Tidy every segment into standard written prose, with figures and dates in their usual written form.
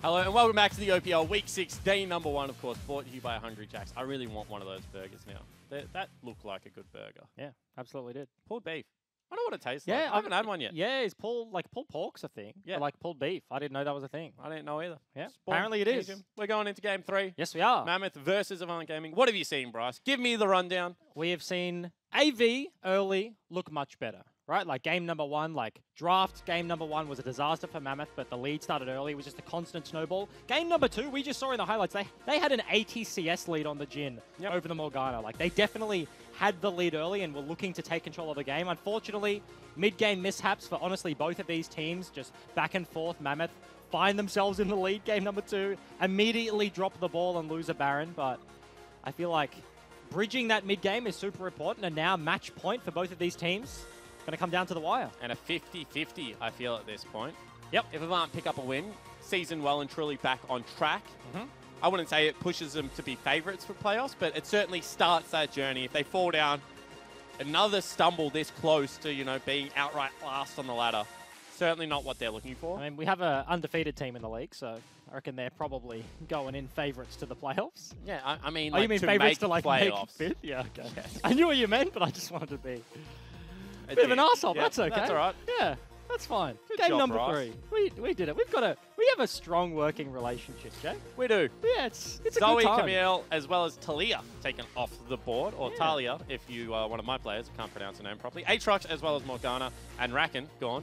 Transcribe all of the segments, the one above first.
Hello and welcome back to the OPL Week 6, day number 1, of course, brought to you by Hungry Jacks. I really want one of those burgers now. That looked like a good burger. Yeah, absolutely did. Pulled beef. I don't know what it tastes like. I haven't had one yet. Yeah, it's pulled pork's a thing. Yeah. But like pulled beef. I didn't know that was a thing. I didn't know either. Yeah, Spawn, apparently it is. We're going into game 3. Yes, we are. Mammoth versus Avant Gaming. What have you seen, Bryce? Give me the rundown. We have seen AV early look much better, right? Like game number 1, like draft game number 1 was a disaster for Mammoth, but the lead started early. It was just a constant snowball. Game number 2, we just saw in the highlights, they had an 80 CS lead on the Jhin over the Morgana. Like they definitely had the lead early and were looking to take control of the game. Unfortunately, mid-game mishaps for honestly both of these teams, just back and forth. Mammoth find themselves in the lead game number 2, immediately drop the ball and lose a Baron, but I feel like bridging that mid-game is super important, and now match point for both of these teams going to come down to the wire. And a 50-50, I feel, at this point. Yep. If Avant pick up a win, season well and truly back on track. Mm-hmm. I wouldn't say it pushes them to be favourites for playoffs, but it certainly starts that journey. If they fall down, another stumble this close to, you know, being outright last on the ladder, certainly not what they're looking for. I mean, we have an undefeated team in the league, so I reckon they're probably going in favourites to the playoffs. Yeah, I mean, oh, like, you mean to favourites make to like playoffs. make fifth? Yeah, okay. Yes. I knew what you meant, but I just wanted to be a bit of an arsehole. Yeah, That's okay. That's all right. Yeah, that's fine. Good Game job, number Bryce. 3. We did it. We have a strong working relationship, Jay. We do. Yeah, it's a Zoe, good time. Camille, as well as Talia taken off the board, or Talia, if you are one of my players, can't pronounce her name properly. Aatrox, as well as Morgana and Rakan, gone.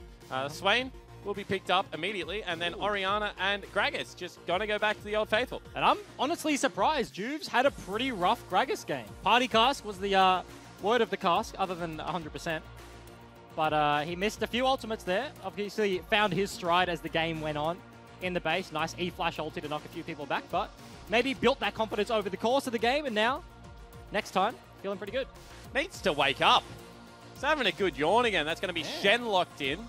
Swain will be picked up immediately, and then Oriana and Gragas just going to go back to the old faithful. And I'm honestly surprised. Juves had a pretty rough Gragas game. Party Cask was the word of the cask, other than 100%. But he missed a few ultimates there. Obviously found his stride as the game went on in the base. Nice E-flash ulti to knock a few people back, but maybe built that confidence over the course of the game, and now, next time, feeling pretty good. Needs to wake up. He's having a good yawn again. That's going to be Shen locked in.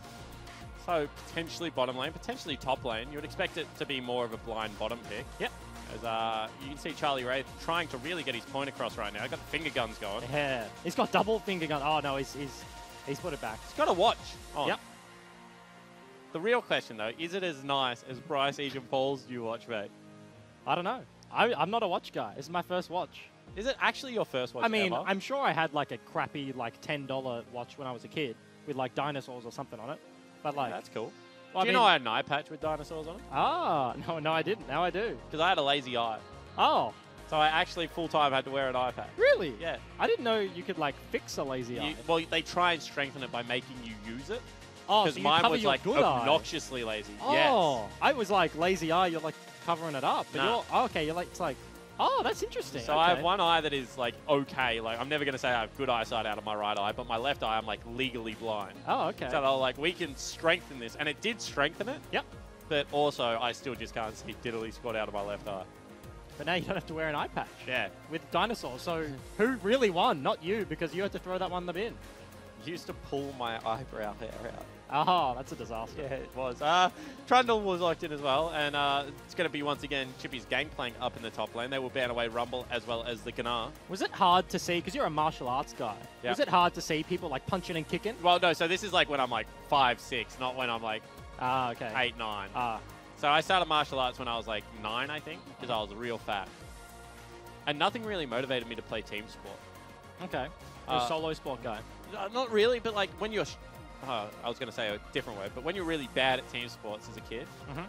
So potentially bottom lane, potentially top lane. You would expect it to be more of a blind bottom pick. Yep. As you can see Charlie Wraith trying to really get his point across right now. Got the finger guns going. Yeah. He's got double finger gun. Oh, no, he's put it back. He's got a watch on. Yep. The real question, though, is it as nice as Bryce Egan Paul's new watch, mate? I don't know. I'm not a watch guy. This is my first watch. Is it actually your first watch I mean, ever? I'm sure I had like a crappy like $10 watch when I was a kid with like dinosaurs or something on it. But like, that's cool. Well, Do you know I had an eye patch with dinosaurs on it? Ah, no, I didn't. Now I do. Because I had a lazy eye. Oh. So I actually full-time had to wear an eye patch. Really? Yeah. I didn't know you could like fix a lazy eye. Well, they try and strengthen it by making you use it. Oh, because so you mine cover was your like good eye. obnoxiously lazy. Oh, yes. I was like lazy eye. You're like covering it up, but Nah. you're okay. You're like it's like, oh, that's interesting. So okay. I have one eye that is like okay. Like I'm never gonna say I have good eyesight out of my right eye, but my left eye I'm like legally blind. Oh, okay. So they're like, we can strengthen this, and it did strengthen it. Yep. But also, I still just can't see diddly squat out of my left eye. But now you don't have to wear an eye patch. Yeah. With dinosaurs. So who really won? Not you, because you had to throw that one in the bin. Used to pull my eyebrow hair out. Oh, that's a disaster. Yeah, it was. Trundle was locked in as well, and it's going to be once again Chippy's Gangplank up in the top lane. They will ban away Rumble as well as the Gnar. Was it hard to see, because you're a martial arts guy, was it hard to see people like punching and kicking? Well, no, so this is like when I'm like 5, 6, not when I'm like okay. 8, 9. Ah. So I started martial arts when I was like 9, I think, because I was real fat. And nothing really motivated me to play team sport. Okay. You're a solo sport guy. Not really, but like when you're... I was going to say a different word, but when you're really bad at team sports as a kid,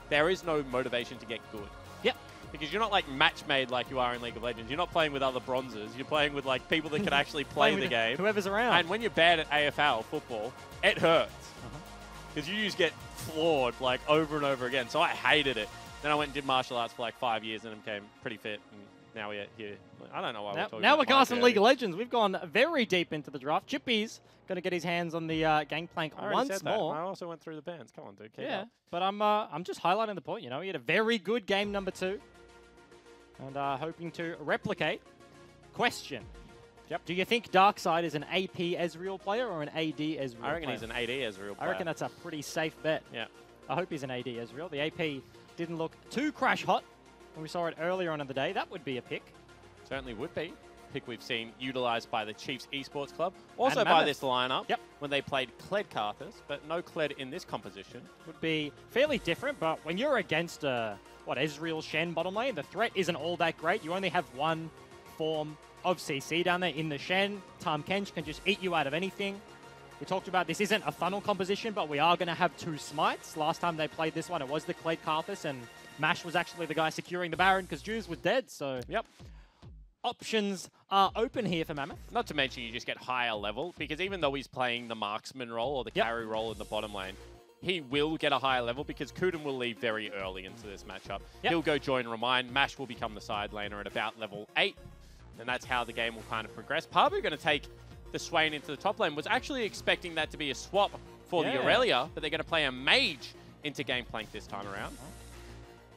there is no motivation to get good. Yep. Because you're not like match made like you are in League of Legends. You're not playing with other bronzes. You're playing with like people that can actually play the game. Whoever's around. And when you're bad at AFL football, it hurts. Because you just get floored like over and over again. So I hated it. Then I went and did martial arts for like 5 years and became pretty fit. And now we're here. I don't know why we're talking now about we're casting my League of Legends. We've gone very deep into the draft. Chippy's going to get his hands on the Gangplank once more. I also went through the bands. Come on, dude. Keep up. But I'm just highlighting the point. You know, he had a very good game number 2, and hoping to replicate. Question. Yep. Do you think Darkseid is an AP Ezreal player or an AD Ezreal player? I reckon he's an AD Ezreal player. I reckon that's a pretty safe bet. Yeah. I hope he's an AD Ezreal. The AP didn't look too crash hot when we saw it earlier on in the day. That would be a pick. Certainly would be. pick we've seen utilized by the Chiefs Esports Club. Also And by Mammoth. this lineup Yep. when they played Kled Karthus, but no Kled in this composition. Would be fairly different, but when you're against Ezreal Shen bottom lane, the threat isn't all that great. You only have one form of CC down there in the Shen. Tahm Kench can just eat you out of anything. We talked about this isn't a funnel composition, but we are going to have 2 smites. Last time they played this one, it was the Kled Karthus, and Mash was actually the guy securing the Baron because Juves was dead, so... Yep. Options are open here for Mammoth. Not to mention you just get higher level, because even though he's playing the marksman role or the carry role in the bottom lane, he will get a higher level because Kuden will leave very early into this matchup. Yep. He'll go join Remind. Mash will become the side laner at about level 8, and that's how the game will kind of progress. Parbu going to take the Swain into the top lane. Was actually expecting that to be a swap for the Aurelia, but they're going to play a mage into Gangplank this time around.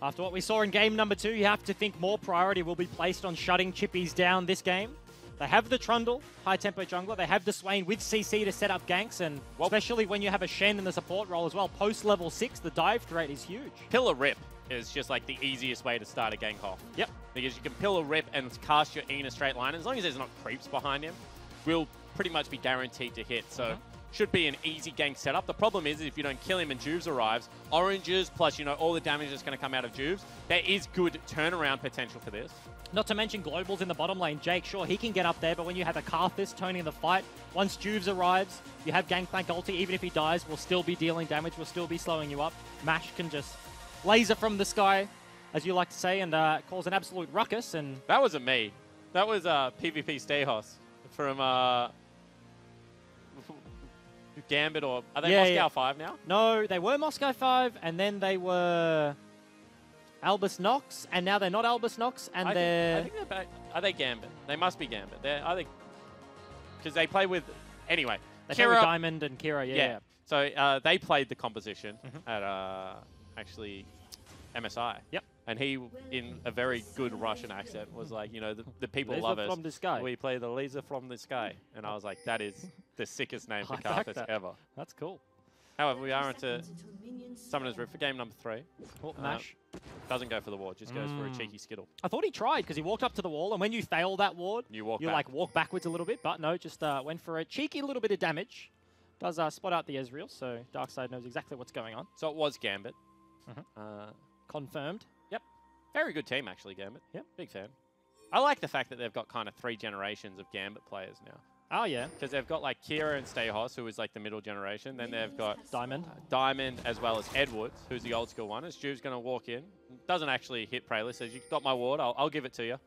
After what we saw in game number 2, you have to think more priority will be placed on shutting Chippies down this game. They have the Trundle, high-tempo jungler. They have the Swain with CC to set up ganks, and especially when you have a Shen in the support role as well. Post-level 6, the dive threat is huge. Pillar Rip is just like the easiest way to start a gank off. Yep. Because you can Pillar Rip and cast your E in a straight line. As long as there's not creeps behind him, will pretty much be guaranteed to hit. So should be an easy gank setup. The problem is if you don't kill him and Juves arrives, oranges plus, you know, all the damage that's going to come out of Juves, there is good turnaround potential for this. Not to mention Global's in the bottom lane. Jake, sure, he can get up there, but when you have a Karthus turning the fight, once Juves arrives, you have Gangplank ulti. Even if he dies, we'll still be dealing damage. We'll still be slowing you up. Mash can just laser from the sky, as you like to say, and cause an absolute ruckus. And that wasn't me. That was PvP Stehos from... Gambit, or are they Moscow 5 now? No, they were Moscow 5, and then they were Albus Nox, and now they're not Albus Nox, and I think they're back. Are they Gambit? They must be Gambit. Are they? Because they play with... Anyway. They play with Diamond and Kira, yeah. So they played the composition at actually MSI. Yep. And he, in a very good Russian accent, was like, you know, the people laser love us. from the sky. We play the laser from the sky. And I was like, that is the sickest name for I like Karthus that. ever. That's cool. However, we are into Summoner's Rift for game number 3. Oh, Mash. Doesn't go for the ward, just goes for a cheeky skittle. I thought he tried because he walked up to the wall, and when you fail that ward, you walk backwards a little bit, but no, just went for a cheeky little bit of damage. Does spot out the Ezreal, so Darkseid knows exactly what's going on. So it was Gambit. Confirmed. Yep. Very good team, actually, Gambit. Yep. Big fan. I like the fact that they've got kind of 3 generations of Gambit players now. Oh, yeah. Because they've got like Kira and Stehos, who is like the middle generation. Then they've got Diamond as well as Edwards, who's the old school one. As Stu's going to walk in. Doesn't actually hit Praylist. Says, you've got my ward, I'll give it to you.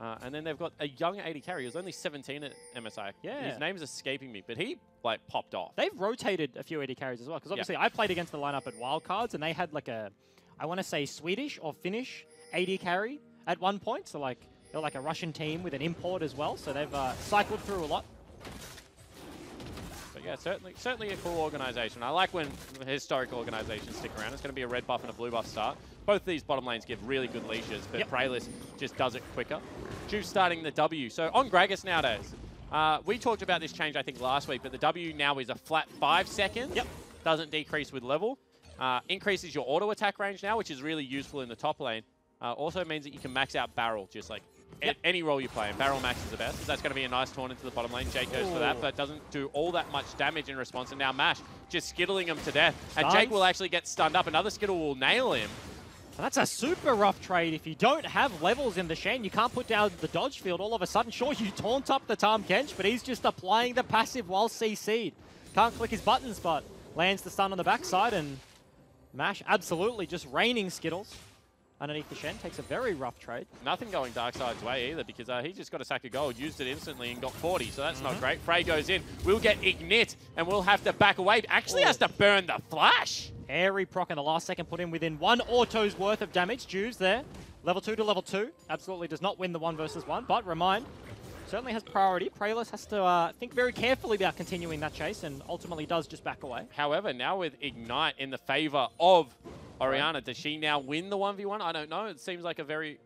And then they've got a young 80 carry. He was only 17 at MSI. Yeah. His name's escaping me, but he like popped off. They've rotated a few 80 carries as well. Because obviously I played against the lineup at Wildcards, and they had like a, I want to say Swedish or Finnish 80 carry at one point. So like they're like a Russian team with an import as well. So they've cycled through a lot. But yeah, certainly a cool organization. I like when historic organizations stick around. It's going to be a red buff and a blue buff start. Both of these bottom lanes give really good leashes, but Praylist just does it quicker. Juve starting the W. So on Gragas nowadays, we talked about this change, I think, last week, but the W now is a flat 5 seconds. Yep. Doesn't decrease with level. Increases your auto attack range now, which is really useful in the top lane. Also means that you can max out barrel, just like any role you play, and barrel max is the best. So that's going to be a nice taunt into the bottom lane. Jake goes for that, but doesn't do all that much damage in response. And now Mash just skittling him to death. And Jake will actually get stunned up. Another skittle will nail him. That's a super rough trade. If you don't have levels in the Shen, you can't put down the dodge field. All of a sudden, sure, you taunt up the Tahm Kench, but he's just applying the passive while CC'd. Can't click his buttons, but lands the stun on the backside, and Mash absolutely just raining skittles underneath the Shen. Takes a very rough trade. Nothing going Darkseid's way either, because he just got a sack of gold, used it instantly, and got 40, so that's not great. Frey goes in. We'll get Ignite, and we'll have to back away. Actually has to burn the Flash. Airy proc in the last second put him within 1 auto's worth of damage. Juves there. Level 2 to level 2. Absolutely does not win the 1 versus 1, but remind, certainly has priority. Praylist has to think very carefully about continuing that chase, and ultimately does just back away. However, now with Ignite in the favor of Orianna, does she now win the 1v1? I don't know. It seems like a very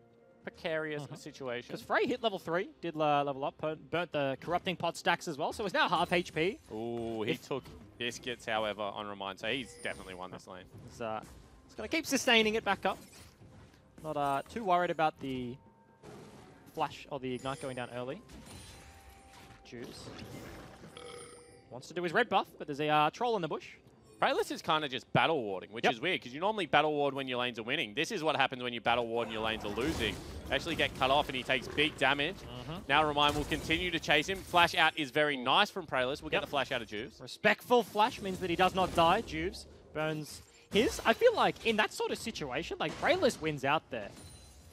precarious situation. Because Frey hit level 3, did level up, burnt the Corrupting Pot stacks as well, so it's now half HP. Ooh, he took biscuits, however, on Remind, so he's definitely won this lane. He's going to keep sustaining it back up. Not too worried about the Flash or the Ignite going down early. Juice wants to do his red buff, but there's a troll in the bush. Prayless is kind of just battle warding, which is weird, because you normally battle ward when your lanes are winning. This is what happens when you battle ward and your lanes are losing. Actually get cut off and he takes big damage. Now Remind will continue to chase him. Flash out is very nice from Prayless. We'll get the flash out of Juice. Respectful flash means that he does not die. Juice burns his. I feel like in that sort of situation, like Prayless wins out there.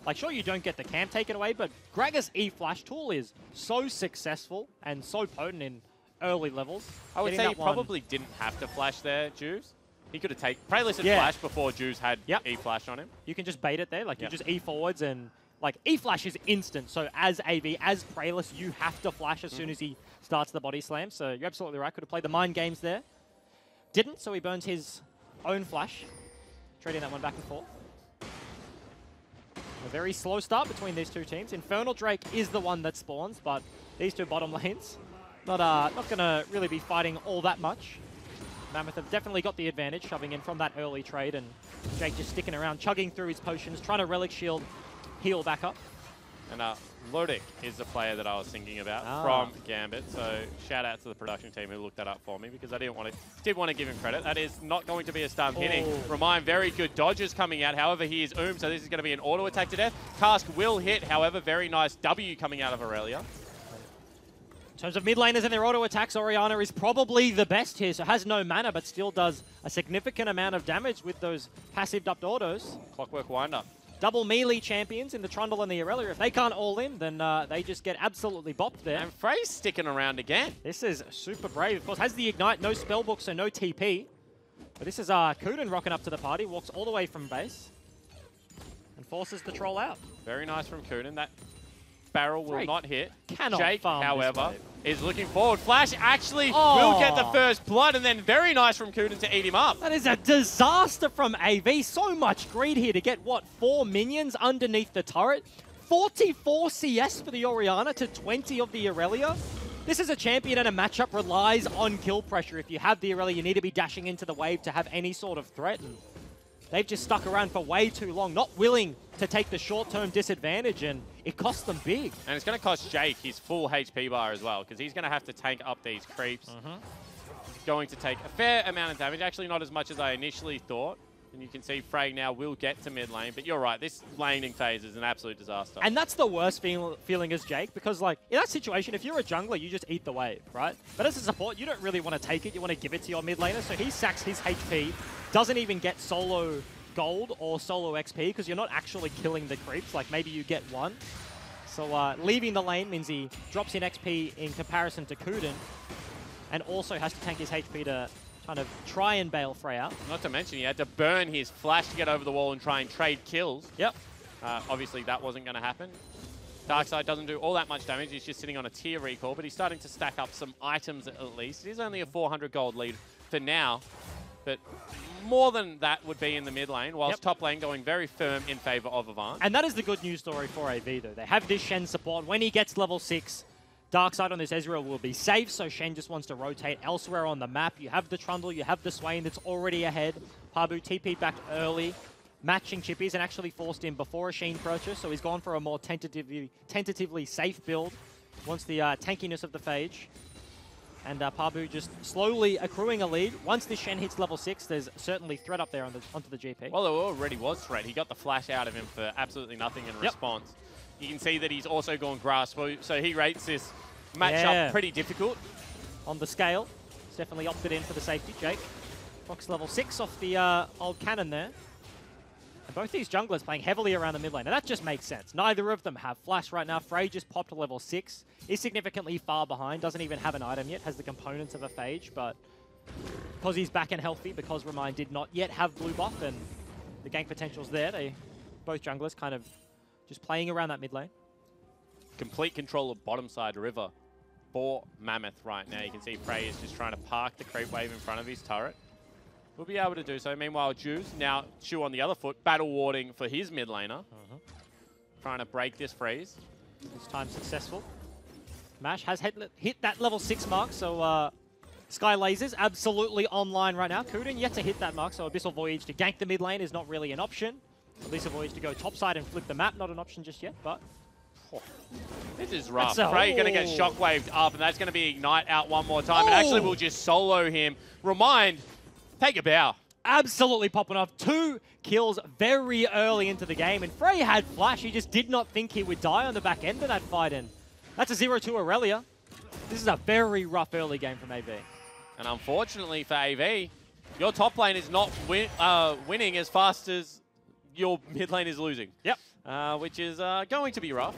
Like, sure, you don't get the camp taken away, but Gragas E-Flash tool is so successful and so potent in early levels. I would say he probably didn't have to flash there, Juice. He could have taken Prayless and flash before Juice had E-Flash on him. You can just bait it there. Like, you just E-forwards and, like, E-Flash is instant. So as AV, as Prayless, you have to flash as soon as he starts the body slam. So you're absolutely right. Could have played the mind games there. Didn't, so he burns his own flash. Trading that one back and forth. A very slow start between these two teams. Infernal Drake is the one that spawns, but these two bottom lanes not going to really be fighting all that much. Mammoth have definitely got the advantage, shoving in from that early trade, and Jake just sticking around, chugging through his potions, trying to Relic Shield, heal back up. And Lodic is the player that I was thinking about from Gambit. So shout out to the production team who looked that up for me, because I did want to give him credit. That is not going to be a stun hitting. Remind, very good dodges coming out. However, he is so this is going to be an auto attack to death. Cask will hit. However, very nice W coming out of Aurelia. In terms of mid laners and their auto attacks, Orianna is probably the best here, so has no mana, but still does a significant amount of damage with those passive upped autos. Clockwork Winder. Double melee champions in the Trundle and the Aurelia. If they can't all in, then they just get absolutely bopped there. And Frey's sticking around again. This is super brave. Of course, has the Ignite, no spellbook, so no TP. But this is Kuden rocking up to the party, walks all the way from base, and forces the troll out. Very nice from Kuden. That barrel will not hit. Jake, however, is looking forward. Flash actually will get the first blood, and then very nice from Kuden to eat him up. That is a disaster from AV. So much greed here to get, what, 4 minions underneath the turret? 44 CS for the Orianna to 20 of the Aurelia. This is a champion and a matchup relies on kill pressure. If you have the Aurelia, you need to be dashing into the wave to have any sort of threat. And they've just stuck around for way too long, not willing to take the short-term disadvantage, and it costs them big. And it's going to cost Jake his full HP bar as well, because he's going to have to tank up these creeps. Going to take a fair amount of damage, actually not as much as I initially thought. And you can see Frey now will get to mid lane, but you're right, this laning phase is an absolute disaster. And that's the worst feeling as Jake, because like in that situation, if you're a jungler, you just eat the wave, right? But as a support, you don't really want to take it, you want to give it to your mid laner, so he sacks his HP, doesn't even get solo gold or solo XP, because you're not actually killing the creeps, like maybe you get one. So leaving the lane means he drops in XP in comparison to Kuden, and also has to tank his HP to kind of try and bail Frey out. Not to mention he had to burn his flash to get over the wall and try and trade kills. Yep. Obviously that wasn't going to happen. Darkseid doesn't do all that much damage, he's just sitting on a tier recall, but he's starting to stack up some items at least. It is only a 400 gold lead for now, but more than that would be in the mid lane, whilst top lane going very firm in favor of Avant. And that is the good news story for AV though. They have this Shen support. When he gets level 6, Darkseid on this Ezreal will be safe, so Shen just wants to rotate elsewhere on the map. You have the Trundle, you have the Swain that's already ahead. Pabu TP'd back early, matching chippies, and actually forced him before a Sheen purchase, so he's gone for a more tentatively safe build. Wants the tankiness of the Phage. And Pabu just slowly accruing a lead. Once this Shen hits level 6, there's certainly threat up there onto the GP. Well, there already was threat. He got the flash out of him for absolutely nothing in response. You can see that he's also gone grass, so he rates this matchup pretty difficult. On the scale, he's definitely opted in for the safety. Jake, Fox level 6 off the old cannon there. And both these junglers playing heavily around the mid lane, and that just makes sense. Neither of them have flash right now. Frey just popped to level 6, is significantly far behind, doesn't even have an item yet, has the components of a Phage, but because he's back and healthy, because Remind did not yet have blue buff, and the gank potential's there, both junglers kind of just playing around that mid lane. Complete control of bottom side river for Mammoth right now. You can see Frey is just trying to park the creep wave in front of his turret. Will be able to do so. Meanwhile, Juice, now Shu on the other foot, battle warding for his mid laner. Trying to break this freeze. This time successful. Mash has hit that level 6 mark, so Sky Lasers absolutely online right now. Kuden yet to hit that mark, so Abyssal Voyage to gank the mid lane is not really an option. Abyssal Voyage to go topside and flip the map, not an option just yet, but This is rough. That's Frey going to get shockwaved up, and that's going to be Ignite out one more time. And actually, we'll just solo him. Remind, take a bow. Absolutely popping off. 2 kills very early into the game, and Frey had Flash. He just did not think he would die on the back end of that fight, and that's a 0-2 Aurelia. This is a very rough early game from AV. And unfortunately for AV, your top lane is not winning as fast as your mid lane is losing. Yep. Which is going to be rough.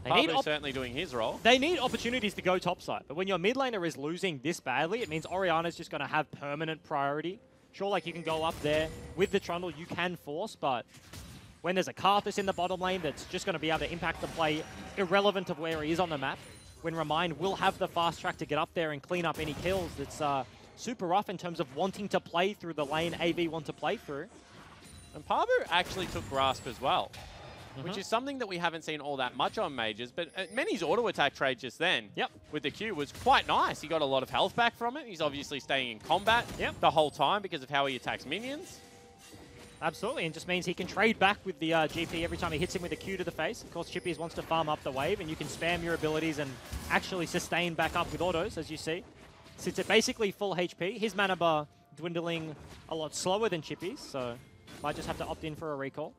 Pablo's certainly doing his role. They need opportunities to go topside, but when your mid laner is losing this badly, it means Orianna's just going to have permanent priority. Sure, like you can go up there with the Trundle, you can force, but when there's a Karthus in the bottom lane that's just going to be able to impact the play irrelevant of where he is on the map, when Remind will have the fast track to get up there and clean up any kills, it's super rough in terms of wanting to play through the lane AV want to play through. And Pabu actually took Grasp as well. Which is something that we haven't seen all that much on Majors, but Many's auto-attack trade just then with the Q was quite nice. He got a lot of health back from it. He's obviously staying in combat the whole time because of how he attacks minions. Absolutely, and just means he can trade back with the GP every time he hits him with a Q to the face. Of course, Chippies wants to farm up the wave, and you can spam your abilities and actually sustain back up with autos, as you see. Sits at basically full HP. His mana bar dwindling a lot slower than Chippies, so might just have to opt in for a recall.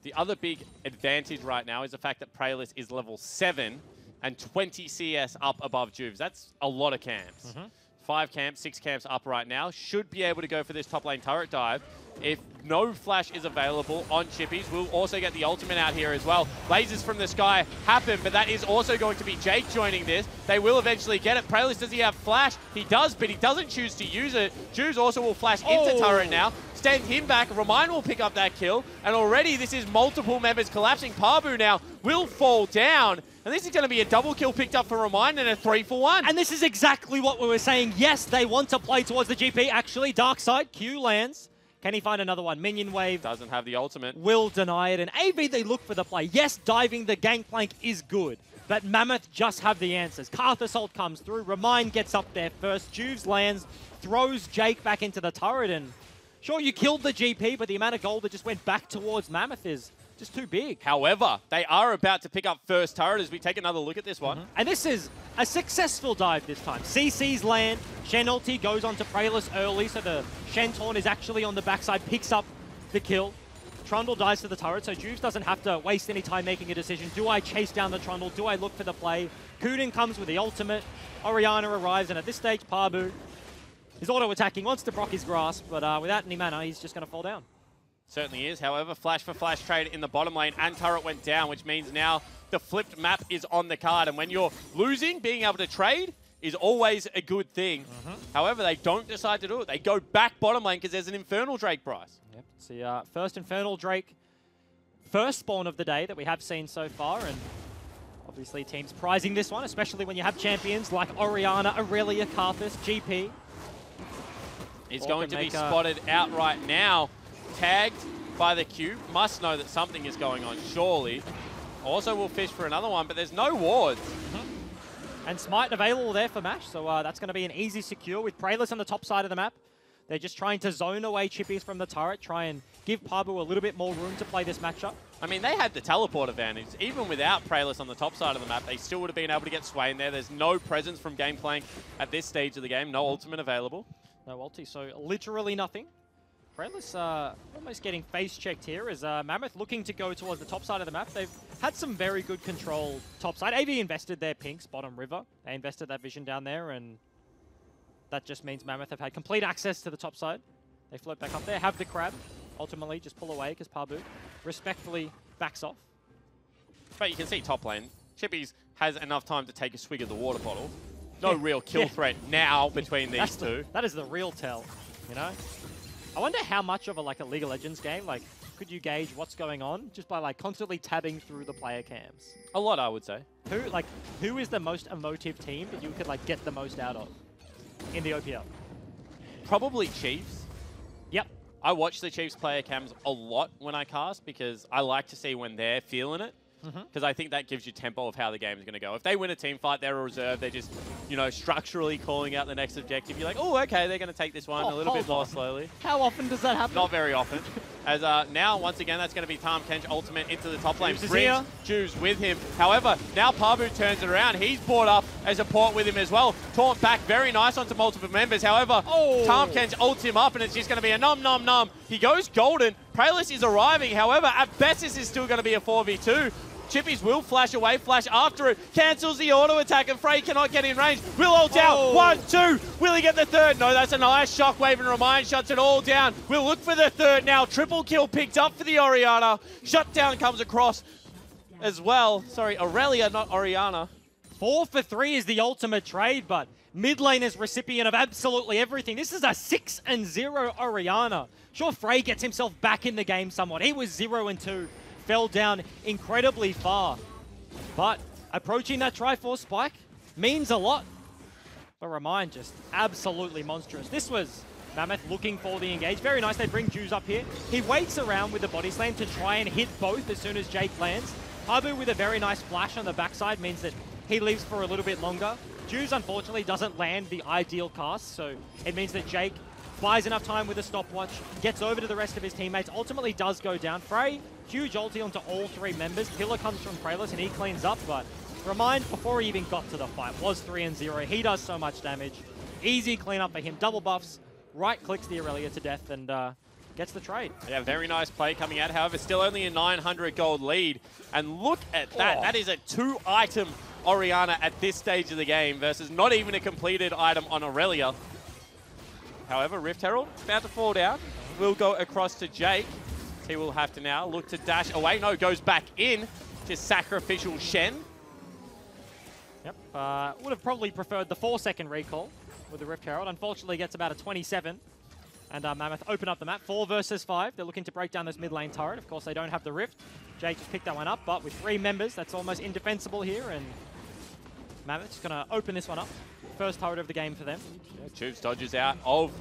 The other big advantage right now is the fact that Praelis is level 7 and 20 CS up above Juves. That's a lot of camps. 5 camps, 6 camps up right now. Should be able to go for this top lane turret dive. If no flash is available on Chippies, we'll also get the ultimate out here as well. Lasers from the sky happen, but that is also going to be Jake joining this. They will eventually get it. Praelis, does he have flash? He does, but he doesn't choose to use it. Juves also will flash into turret now. Stand him back. Remind will pick up that kill. And already this is multiple members collapsing. Pabu now will fall down. And this is going to be a double kill picked up for Remind and a 3-for-1. And this is exactly what we were saying. Yes, they want to play towards the GP. Actually, dark side, Q lands. Can he find another one? Minion wave. Doesn't have the ultimate. Will deny it. And AV, they look for the play. Yes, diving the gangplank is good. But Mammoth just have the answers. Karthus ult comes through. Remind gets up there first. Juves lands, throws Jake back into the turret. And sure, you killed the GP, but the amount of gold that just went back towards Mammoth is just too big. However, they are about to pick up first turret as we take another look at this one. And this is a successful dive this time. CC's land. Shen ulti goes on to Praelis early, so the Shen Taunt is actually on the backside, picks up the kill. Trundle dies to the turret, so Juves doesn't have to waste any time making a decision. Do I chase down the Trundle? Do I look for the play? Kuden comes with the ultimate. Orianna arrives, and at this stage, Pabu is auto-attacking, wants to proc his Grasp, but without any mana, he's just going to fall down. Certainly is. However, flash for flash trade in the bottom lane and turret went down, which means now the flipped map is on the card. And when you're losing, being able to trade is always a good thing. However, they don't decide to do it. They go back bottom lane because there's an Infernal Drake price. Yep. It's the first Infernal Drake, first spawn of the day that we have seen so far. And obviously teams prizing this one, especially when you have champions like Orianna, Aurelia, Karthus, GP. He's going to be spotted out right now. Tagged by the Q. Must know that something is going on, surely. Also will fish for another one, but there's no wards. And Smite available there for Mash, so that's going to be an easy secure with Praelis on the top side of the map. They're just trying to zone away Chippies from the turret, try and give Pabu a little bit more room to play this matchup. I mean, they had the teleport advantage. Even without Praelis on the top side of the map, they still would have been able to get Swain there. There's no presence from Gangplank at this stage of the game. No ultimate available. No ulti, so literally nothing. Praelis almost getting face-checked here as Mammoth looking to go towards the top side of the map. They've had some very good control top side. AV invested their pinks, bottom river. They invested that vision down there, and that just means Mammoth have had complete access to the top side. They float back up there, have the crab. Ultimately, just pull away because Pabu respectfully backs off. But you can see top lane. Chippies has enough time to take a swig of the water bottle. No real kill threat now between these two. That is the real tell, you know? I wonder how much of a League of Legends game, could you gauge what's going on just by constantly tabbing through the player cams? A lot, I would say. Who is the most emotive team that you could get the most out of in the OPL? Probably Chiefs. Yep. I watch the Chiefs player cams a lot when I cast because I like to see when they're feeling it. Because I think that gives you tempo of how the game is going to go. If they win a team fight, they're a reserve. They're just, structurally calling out the next objective. You're like, oh, okay, they're going to take this one a little bit more slowly. How often does that happen? Not very often. As now, once again, that's going to be Tahm Kench ultimate into the top lane. Juice is here. Juice with him. However, now Pabu turns it around. He's brought up as a port with him as well. Taunt back very nice onto multiple members. However, Tahm Kench ults him up, and it's just going to be a nom. He goes golden. Praelis is arriving. However, at best, this is still going to be a 4v2. Chippies will flash away, flash after it, cancels the auto attack, and Frey cannot get in range. Will ult out, 1, 2, will he get the third? No, that's a nice shockwave, and Remind shuts it all down. We'll look for the third now. Triple kill picked up for the Orianna. Shutdown comes across as well. Sorry, Aurelia, not Orianna. 4 for 3 is the ultimate trade, but mid lane is recipient of absolutely everything. This is a 6-0 Orianna. Sure, Frey gets himself back in the game somewhat. He was 0-2. Fell down incredibly far. But approaching that Triforce spike means a lot. But Remind just absolutely monstrous. This was Mammoth looking for the engage. Very nice, they bring Juice up here. He waits around with the body slam to try and hit both as soon as Jake lands. Pabu with a very nice flash on the backside means that he leaves for a little bit longer. Juice unfortunately doesn't land the ideal cast, so it means that Jake buys enough time with a stopwatch, gets over to the rest of his teammates, ultimately does go down. Frey, huge ulti onto all 3 members. Killer comes from Praelis and he cleans up, but Remind, before he even got to the fight, was 3-0. He does so much damage. Easy cleanup for him. Double buffs, right-clicks the Aurelia to death and gets the trade. Yeah, very nice play coming out. However, still only a 900 gold lead. And look at that. That is a 2-item Orianna at this stage of the game versus not even a completed item on Aurelia. However, Rift Herald about to fall down. Will go across to Jake. He will have to now look to dash away. No, goes back in to sacrificial Shen. Yep, would have probably preferred the 4-second recall with the Rift Herald. Unfortunately, gets about a 27. And Mammoth open up the map, 4 versus 5. They're looking to break down this mid lane turret. Of course, they don't have the Rift. Jake just picked that one up, but with 3 members, that's almost indefensible here. And Mammoth's going to open this one up. First turret of the game for them. Yeah, Tubes dodges out of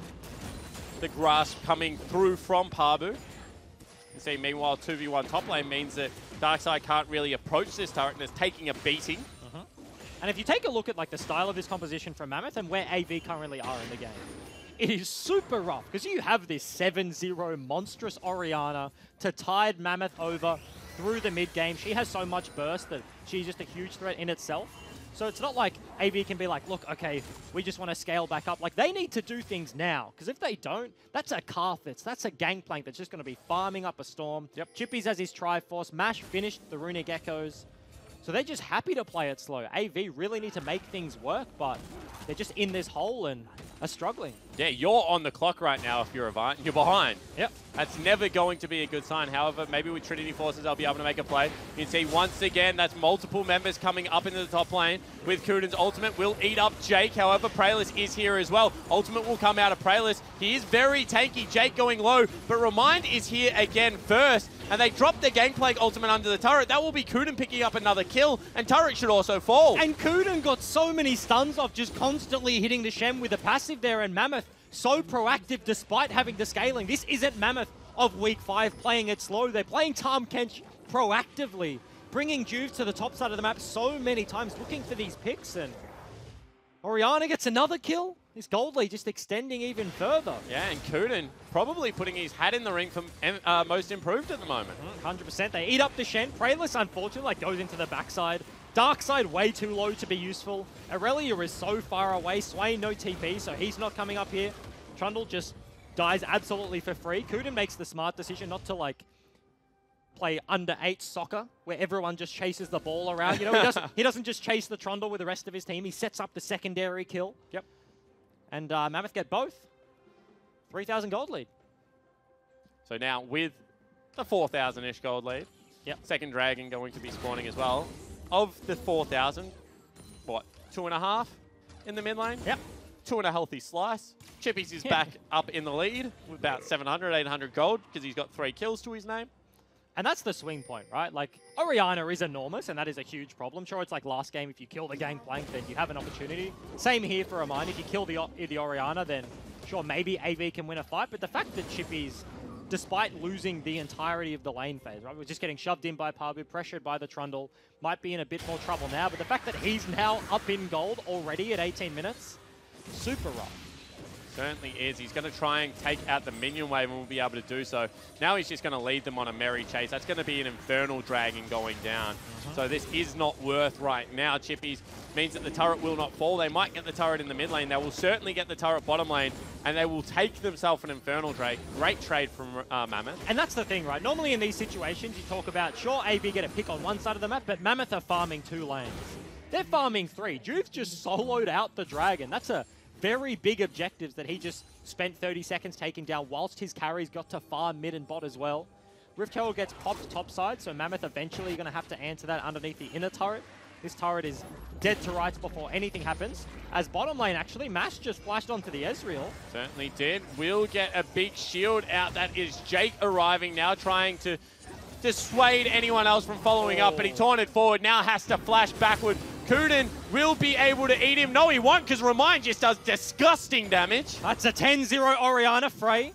the grasp coming through from Pabu. You see, meanwhile, 2v1 top lane means that Darkseid can't really approach this turret and is taking a beating. And if you take a look at like the style of this composition from Mammoth and where AV currently are in the game, it is super rough because you have this 7-0 monstrous Orianna to tide Mammoth over through the mid game. She has so much burst that she's just a huge threat in itself. So it's not like AV can be like, look, okay, we just want to scale back up. Like, they need to do things now, because if they don't, that's a Carthage, that's a Gangplank that's just going to be farming up a Storm. Yep. Chippies has his Triforce, Mash finished the Runic Echoes. So they're just happy to play it slow. AV really need to make things work, but they're just in this hole and are struggling. Yeah, you're on the clock right now if you're Avant. You're behind. Yep. That's never going to be a good sign. However, maybe with Trinity Forces, they'll be able to make a play. You can see once again, that's multiple members coming up into the top lane with Kuden's ultimate. Will eat up Jake. However, Praelis is here as well. Ultimate will come out of Praelis. He is very tanky. Jake going low, but Remind is here again first. And they drop the Gangplank ultimate under the turret. That will be Kuden picking up another kill, and turret should also fall. And Kuden got so many stuns off just constantly hitting the Shem with a passive there, and Mammoth so proactive despite having the scaling. This isn't Mammoth of week 5 playing it slow. They're playing Tahm Kench proactively, bringing Juve to the top side of the map so many times, looking for these picks, and Orianna gets another kill. This gold lead just extending even further. Yeah, and Kuden probably putting his hat in the ring for most improved at the moment. 100%. They eat up the Shen. Praelis, unfortunately, like, goes into the backside. Darkseid way too low to be useful. Aurelia is so far away. Swain no TP, so he's not coming up here. Trundle just dies absolutely for free. Kuden makes the smart decision not to, like, play under 8 soccer where everyone just chases the ball around. You know, he doesn't just chase the Trundle with the rest of his team. He sets up the secondary kill. Yep. And Mammoth get both. 3,000 gold lead. So now with the 4,000-ish gold lead, yep. Second Dragon going to be spawning as well. Of the 4,000, what, 2.5 in the mid lane? Yep. 2 and a healthy slice. Chippies is back up in the lead with about 700, 800 gold because he's got 3 kills to his name. And that's the swing point, right? Like, Orianna is enormous, and that is a huge problem. Sure, it's like last game, if you kill the Gangplank, then you have an opportunity. Same here for Remind. If you kill the Orianna, then sure, maybe AV can win a fight. But the fact that Chippies, despite losing the entirety of the lane phase, right? We're just getting shoved in by Pabu, pressured by the Trundle, might be in a bit more trouble now. But the fact that he's now up in gold already at 18 minutes, super rough. Certainly is. He's going to try and take out the minion wave and will be able to do so. Now he's just going to lead them on a merry chase. That's going to be an Infernal Dragon going down. So this is not worth right now. Chippies means that the turret will not fall. They might get the turret in the mid lane. They will certainly get the turret bottom lane, and they will take themselves an Infernal Drake. Great trade from Mammoth. And that's the thing, right? Normally in these situations, you talk about, sure, AB get a pick on one side of the map, but Mammoth are farming 2 lanes. They're farming 3. Juve's just soloed out the Dragon. That's a very big objectives that he just spent 30 seconds taking down whilst his carries got to farm mid and bot as well. Rift Herald gets popped topside, so Mammoth eventually going to have to answer that underneath the inner turret. This turret is dead to rights before anything happens. As bottom lane, actually, Mash just flashed onto the Ezreal. Certainly did. Will get a big shield out. That is Jake arriving now, trying to dissuade anyone else from following up, but he taunted forward, now has to flash backward. Kuden will be able to eat him. No, he won't, because Remind just does disgusting damage. That's a 10-0 Orianna. Frey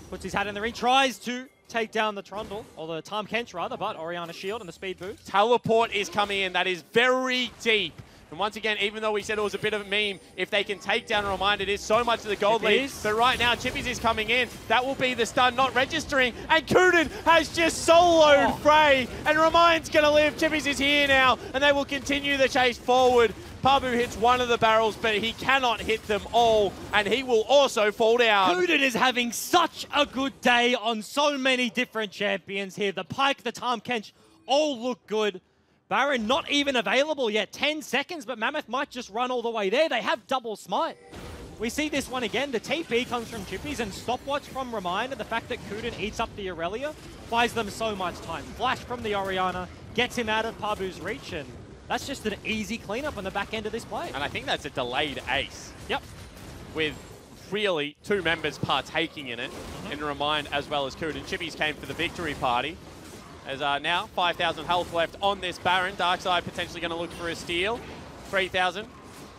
puts his hat in the ring, tries to take down the Trundle, or the Tahm Kench rather, but Orianna shield and the speed boost. Teleport is coming in. That is very deep. And once again, even though we said it was a bit of a meme, if they can take down Remind, it is so much of the gold lead. But right now, Chippies is coming in. That will be the stun not registering. And Kuden has just soloed Frey. And Remind's going to live. Chippies is here now. And they will continue the chase forward. Pabu hits one of the barrels, but he cannot hit them all. And he will also fall down. Kuden is having such a good day on so many different champions here. The Pyke, the Tahm Kench, all look good. Baron not even available yet. 10 seconds, but Mammoth might just run all the way there. They have double smite. We see this one again. The TP comes from Chippies and stopwatch from Remind. And the fact that Kuden eats up the Aurelia buys them so much time. Flash from the Orianna gets him out of Pabu's reach, and that's just an easy cleanup on the back end of this play. And I think that's a delayed ace. Yep. With really 2 members partaking in it, in Remind as well as Kuden. Chippies came for the victory party. As now 5,000 health left on this Baron. Darkseid potentially going to look for a steal. 3,000,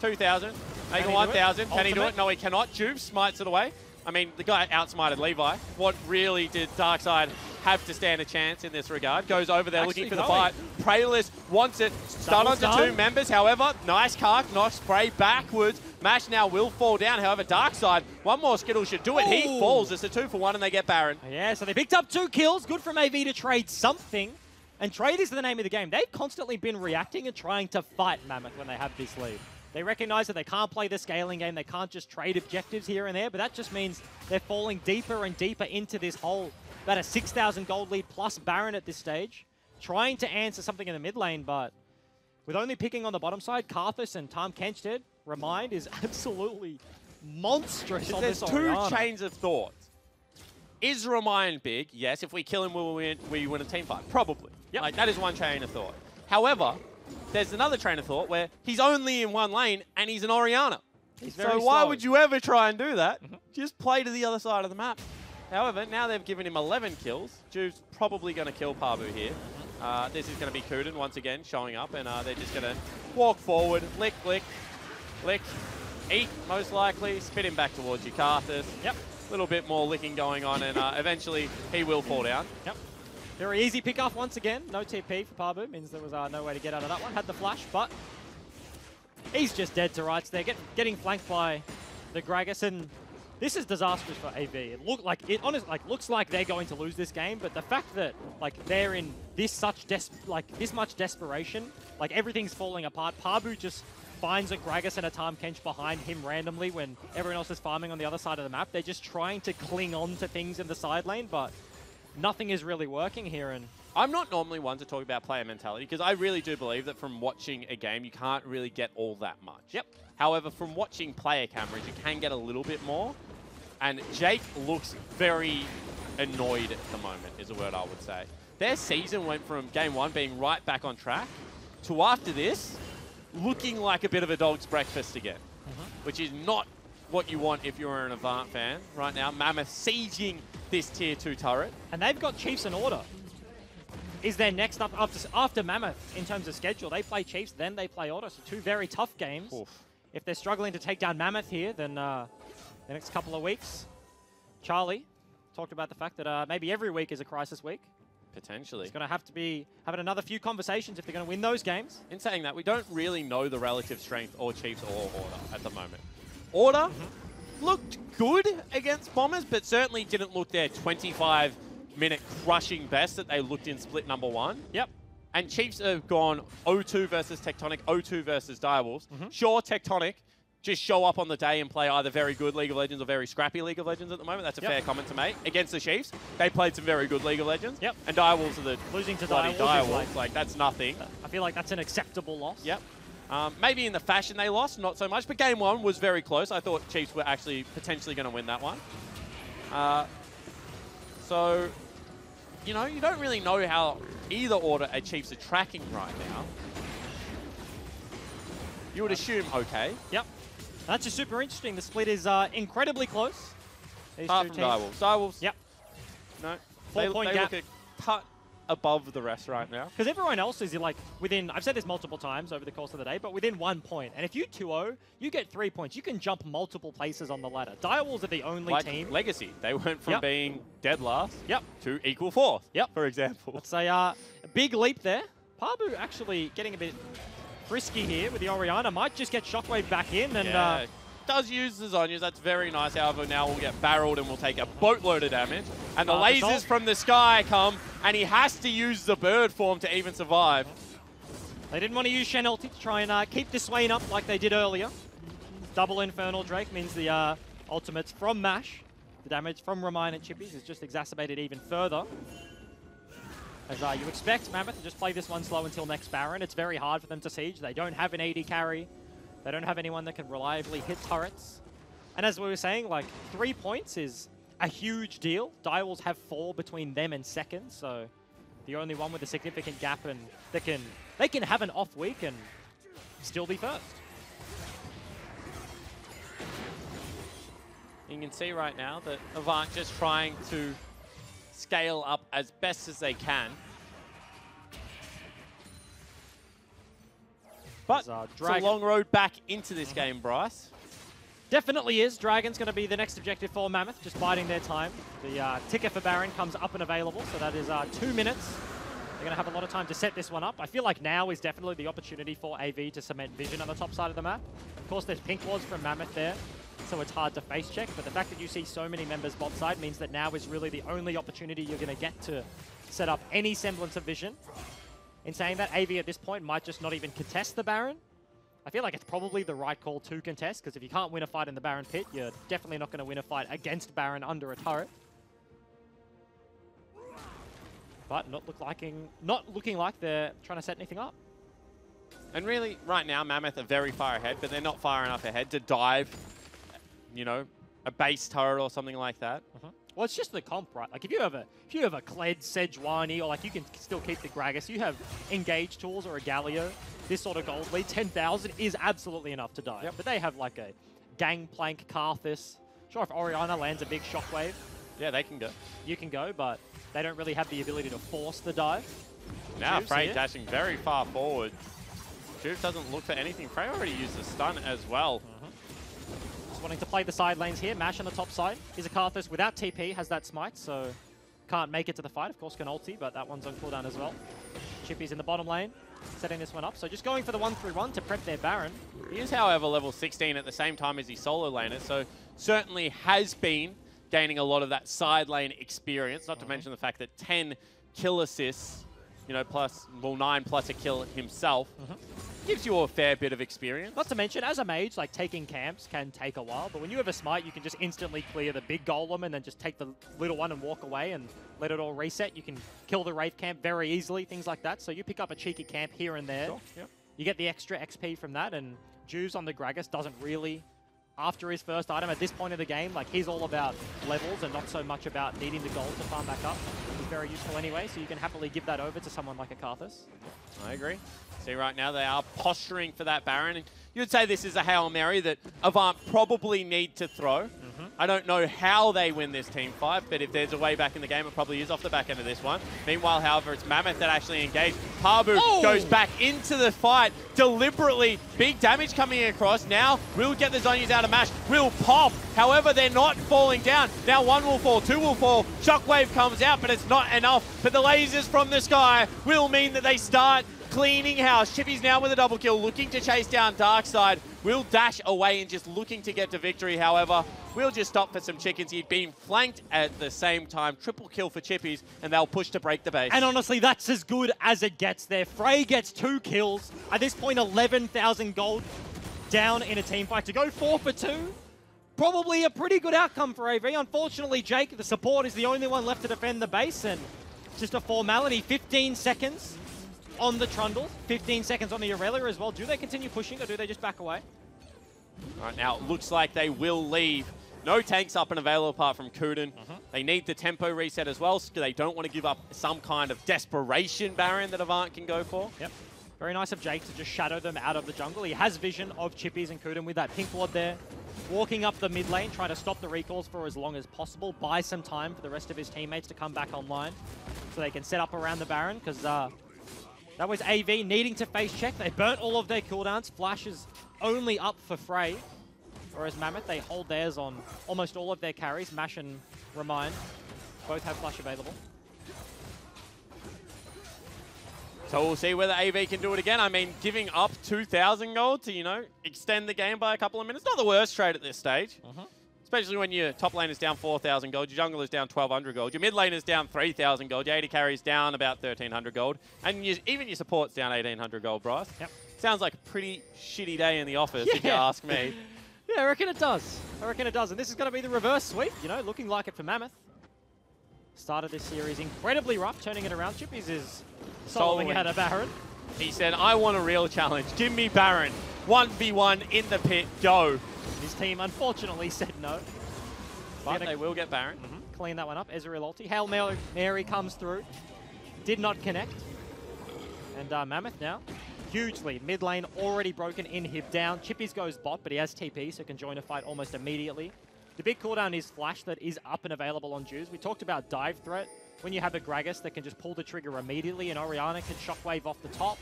2,000, maybe 1,000. Can he do it? No, he cannot. Juve smites it away. I mean, the guy outsmited Levi. What really did Darkseid have to stand a chance in this regard? Goes over there looking for the fight. Prayless wants it. Stun onto 2 members. However, nice cark, nice spray backwards. Mash now will fall down. However, Darkseid, one more Skittle should do it. He falls. It's a 2-for-1 and they get Baron. Yeah, so they picked up 2 kills. Good from AV to trade something. And trade is the name of the game. They've constantly been reacting and trying to fight Mammoth when they have this lead. They recognize that they can't play the scaling game. They can't just trade objectives here and there, but that just means they're falling deeper and deeper into this hole. About a 6,000 gold lead plus Baron at this stage. Trying to answer something in the mid lane, but with only picking on the bottom side, Karthus and Tahm Kench did. Remind is absolutely monstrous on this Orianna. 2 chains of thought. Is Remind big? Yes. If we kill him, we win a team fight? Probably. Yep. Like, that is one chain of thought. However, there's another train of thought where he's only in one lane and he's an Orianna. So why would you ever try and do that? Just play to the other side of the map. However, now they've given him 11 kills. Juve's probably going to kill Pabu here. This is going to be Kuden once again showing up, and they're just going to walk forward, lick, lick, lick, eat most likely, spit him back towards you, Karthus. Yep. A little bit more licking going on, and eventually he will fall down. Yep. Very easy pick off once again. No TP for Pabu. Means there was no way to get out of that one. Had the flash, but he's just dead to rights there. Getting flanked by the Gragas, and this is disastrous for AV. It honestly looks like they're going to lose this game, but the fact that they're in this much desperation, everything's falling apart. Pabu just finds a Gragas and a Tahm Kench behind him randomly when everyone else is farming on the other side of the map. They're just trying to cling on to things in the side lane, but nothing is really working here. And I'm not normally one to talk about player mentality because I really do believe that from watching a game, you can't really get all that much. Yep. However, from watching player cameras, you can get a little bit more. And Jake looks very annoyed at the moment, is a word I would say. Their season went from game 1 being right back on track to after this, looking like a bit of a dog's breakfast again, which is not what you want if you're an Avant fan. Right now, Mammoth sieging this tier 2 turret. And they've got Chiefs in order. Is their next up after Mammoth in terms of schedule? They play Chiefs, then they play Order. So 2 very tough games. Oof. If they're struggling to take down Mammoth here, then the next couple of weeks, Charlie talked about the fact that maybe every week is a crisis week. Potentially. It's going to have to be having another few conversations if they're going to win those games. In saying that, we don't really know the relative strength or Chiefs or Order at the moment. Order looked good against Bombers, but certainly didn't look their 25-minute crushing best that they looked in split number 1. Yep. And Chiefs have gone 0-2 versus Tectonic, 0-2 versus Direwolves. Sure, Tectonic just show up on the day and play either very good League of Legends or very scrappy League of Legends at the moment. That's a fair comment to make. Against the Chiefs, they played some very good League of Legends. Yep. And Direwolves are the losing to bloody Direwolves. Like, that's nothing. I feel like that's an acceptable loss. Yep. Maybe in the fashion they lost, not so much. But game 1 was very close. I thought Chiefs were actually potentially going to win that one. So, you know, you don't really know how either order a Chiefs are tracking right now. You would assume okay. Yep. That's just super interesting. The split is incredibly close. Apart from Direwolves. Direwolves, yep. No. 4-point they gap. look a cut above the rest right now. Because everyone else is like within, I've said this multiple times over the course of the day, but within 1 point. And if you 2-0, you get 3 points. You can jump multiple places on the ladder. Direwolves are the only team. Legacy. They went from being dead last yep. to equal 4th, yep. for example. That's a big leap there. Pabu actually getting a bit frisky here with the Orianna. Might just get Shockwave back in. And does use the Zonyas. That's very nice. However, now we'll get barreled and we'll take a boatload of damage. And the lasers from the sky come, and he has to use the bird form to even survive. They didn't want to use Shen ulti to try and keep the Swain up like they did earlier. Double Infernal Drake means the ultimates from MASH, the damage from Remind and Chippies is just exacerbated even further. As you expect Mammoth to just play this one slow until next Baron. It's very hard for them to siege. They don't have an AD carry. They don't have anyone that can reliably hit turrets. And as we were saying, like 3 points is a huge deal. Direwolves have 4 between them and second, so the only one with a significant gap, and they can have an off week and still be first. You can see right now that Avant just trying to scale up as best as they can. But it's a long road back into this game, Bryce. Definitely is. Dragon's going to be the next objective for Mammoth, just biding their time. The ticket for Baron comes up and available, so that is 2 minutes. They're going to have a lot of time to set this one up. I feel like now is definitely the opportunity for AV to cement vision on the top side of the map. Of course, there's pink wards from Mammoth there, so it's hard to face check, but the fact that you see so many members bot side means that now is really the only opportunity you're going to get to set up any semblance of vision. In saying that, AV at this point might just not even contest the Baron. I feel like it's probably the right call to contest, because if you can't win a fight in the Baron pit, you're definitely not going to win a fight against Baron under a turret. But not looking like they're trying to set anything up. And really, right now, Mammoth are very far ahead, but they're not far enough ahead to dive, you know, a base turret or something like that. Well, it's just the comp, right? Like, if you have a Kled, Sejuani, or like you can still keep the Gragas, you have Engage tools or a Galio, this sort of gold lead, 10,000 is absolutely enough to die. Yep. But they have like a Gangplank, Karthus. Sure, if Orianna lands a big Shockwave, yeah, they can go. You can go, but they don't really have the ability to force the dive. Now Frey dashing very far forward. Juve doesn't look for anything. Frey already used the stun as well. Just wanting to play the side lanes here. Mash on the top side. Is a Karthus without TP, has that smite, so can't make it to the fight. Of course, can ulti, but that one's on cooldown as well. Chippy's in the bottom lane, setting this one up. So just going for the 1-3-1 to prep their Baron. He is, however, level 16 at the same time as his solo laner, so certainly has been gaining a lot of that side lane experience, not to mention the fact that 10 kill assists, you know, plus, well, 9 plus a kill himself, gives you a fair bit of experience. Not to mention, as a mage, like, taking camps can take a while, but when you have a smite, you can just instantly clear the big golem and then just take the little one and walk away and let it all reset. You can kill the Wraith camp very easily, things like that. So you pick up a cheeky camp here and there. Sure, yep. You get the extra XP from that, and Juice on the Gragas doesn't really, after his first item at this point of the game, like, he's all about levels and not so much about needing the gold to farm back up. He's very useful anyway, so you can happily give that over to someone like a Karthus. I agree. See, right now they are posturing for that Baron. And you'd say this is a Hail Mary that Avant probably need to throw. I don't know how they win this team fight, but if there's a way back in the game, it probably is off the back end of this one. Meanwhile, however, it's Mammoth that actually engaged. Pabu goes back into the fight deliberately. Big damage coming across. Now, will get the Zonyas out of MASH. Will pop. However, they're not falling down. Now 1 will fall, 2 will fall. Shockwave comes out, but it's not enough. But the lasers from the sky will mean that they start cleaning house. Chippy's now with a double kill, looking to chase down Darkside. Will dash away and just looking to get to victory. However, we'll just stop for some chickens. He'd been flanked at the same time. Triple kill for Chippies, and they'll push to break the base. And honestly, that's as good as it gets there. Frey gets 2 kills. At this point, 11,000 gold down in a team fight. To go 4 for 2, probably a pretty good outcome for AV. Unfortunately, Jake, the support, is the only one left to defend the base, and just a formality. 15 seconds on the Trundle, 15 seconds on the Aurelia as well. Do they continue pushing, or do they just back away? All right, now it looks like they will leave. No tanks up and available apart from Kuden. They need the tempo reset as well, so they don't want to give up some kind of desperation Baron that Avant can go for. Yep. Very nice of Jake to just shadow them out of the jungle. He has vision of Chippies and Kuden with that pink ward there. Walking up the mid lane, trying to stop the recalls for as long as possible. Buy some time for the rest of his teammates to come back online so they can set up around the Baron, because that was AV needing to face check. They burnt all of their cooldowns. Flash is only up for Frey. Whereas Mammoth, they hold theirs on almost all of their carries. Mash and Remind both have Flash available. So we'll see whether AV can do it again. I mean, giving up 2,000 gold to, you know, extend the game by a couple of minutes. Not the worst trade at this stage. Especially when your top lane is down 4,000 gold, your jungle is down 1,200 gold, your mid lane is down 3,000 gold, your AD carry is down about 1,300 gold, and even your support's down 1,800 gold, Bryce. Yep. Sounds like a pretty shitty day in the office, if you ask me. Yeah, I reckon it does. I reckon it does. And this is going to be the reverse sweep, you know, looking like it for Mammoth. Started this series incredibly rough, turning it around. Chippies is soloing out of Baron. He said, I want a real challenge. Give me Baron. 1v1 in the pit. Go. His team unfortunately said no. But they will get Baron. Clean that one up. Ezreal ulti. Hail Mary comes through. Did not connect. And Mammoth now. Huge lead. Mid lane already broken. Inhib down. Chippies goes bot, but he has TP, so can join a fight almost immediately. The big cooldown is Flash that is up and available on Jews. We talked about dive threat. When you have a Gragas that can just pull the trigger immediately, and Orianna can shockwave off the top,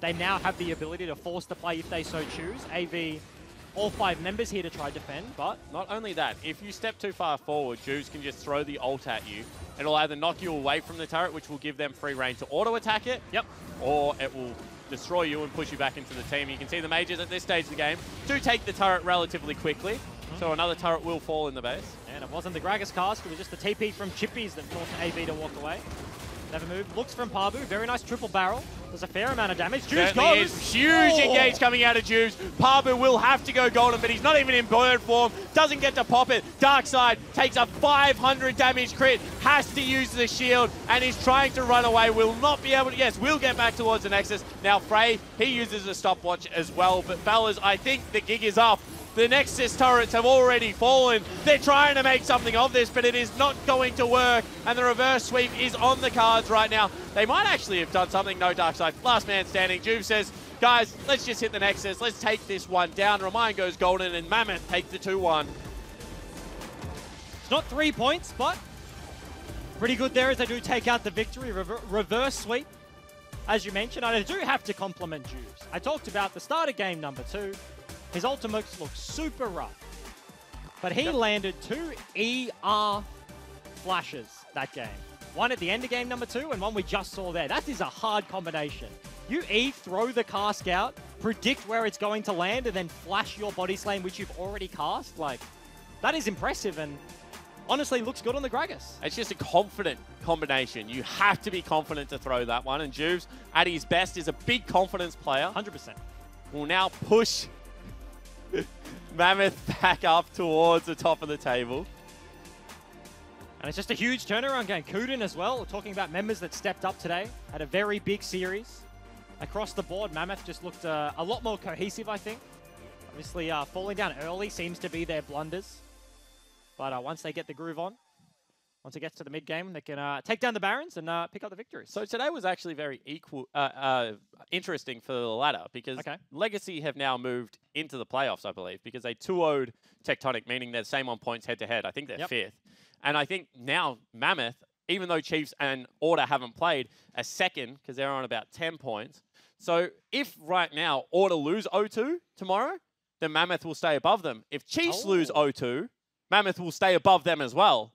they now have the ability to force the play if they so choose. AV, all 5 members here to try defend, but... Not only that, if you step too far forward, Jews can just throw the ult at you. It'll either knock you away from the turret, which will give them free reign to auto-attack it, or it will destroy you and push you back into the team. You can see the mages at this stage of the game do take the turret relatively quickly, so another turret will fall in the base. And it wasn't the Gragas cast, it was just the TP from Chippies that forced AV to walk away. Never moved. Looks from Pabu. Very nice triple barrel. Does a fair amount of damage. Juice goes. Huge engage coming out of Juice. Pabu will have to go golden, but he's not even in bird form. Doesn't get to pop it. Darkside takes a 500 damage crit. Has to use the shield and is trying to run away. Will not be able to. Yes, will get back towards the Nexus. Now Frey, he uses a stopwatch as well. But fellas, I think the gig is up. The Nexus turrets have already fallen. They're trying to make something of this, but it is not going to work. And the reverse sweep is on the cards right now. They might actually have done something. No, Darkside. Last man standing. Juve says, guys, let's just hit the Nexus. Let's take this one down. Remind goes golden, and Mammoth take the 2-1. It's not 3 points, but pretty good there as they do take out the victory. Reverse sweep, as you mentioned. I do have to compliment Juves. I talked about the start of game number 2. His ultimates look super rough, but he landed 2 ER flashes that game. One at the end of game number 2 and one we just saw there. That is a hard combination. You throw the cask out, predict where it's going to land, and then flash your body slam, which you've already cast. Like, that is impressive and honestly looks good on the Gragas. It's just a confident combination. You have to be confident to throw that one, and Juves, at his best, is a big confidence player. 100%. Will now push Mammoth back up towards the top of the table. And it's just a huge turnaround game. Kuden as well. We're talking about members that stepped up today. Had a very big series. Across the board, Mammoth just looked a lot more cohesive, I think. Obviously, falling down early seems to be their blunders. But once they get the groove on, once it gets to the mid-game, they can take down the Barons and pick up the victories. So today was actually very interesting for the ladder because Legacy have now moved into the playoffs, I believe, because they 2-0'd Tectonic, meaning they're the same on points head-to-head. I think they're 5th. And I think now Mammoth, even though Chiefs and Order haven't played, are second because they're on about 10 points. So if right now Order lose 0-2 tomorrow, then Mammoth will stay above them. If Chiefs lose 0-2, Mammoth will stay above them as well.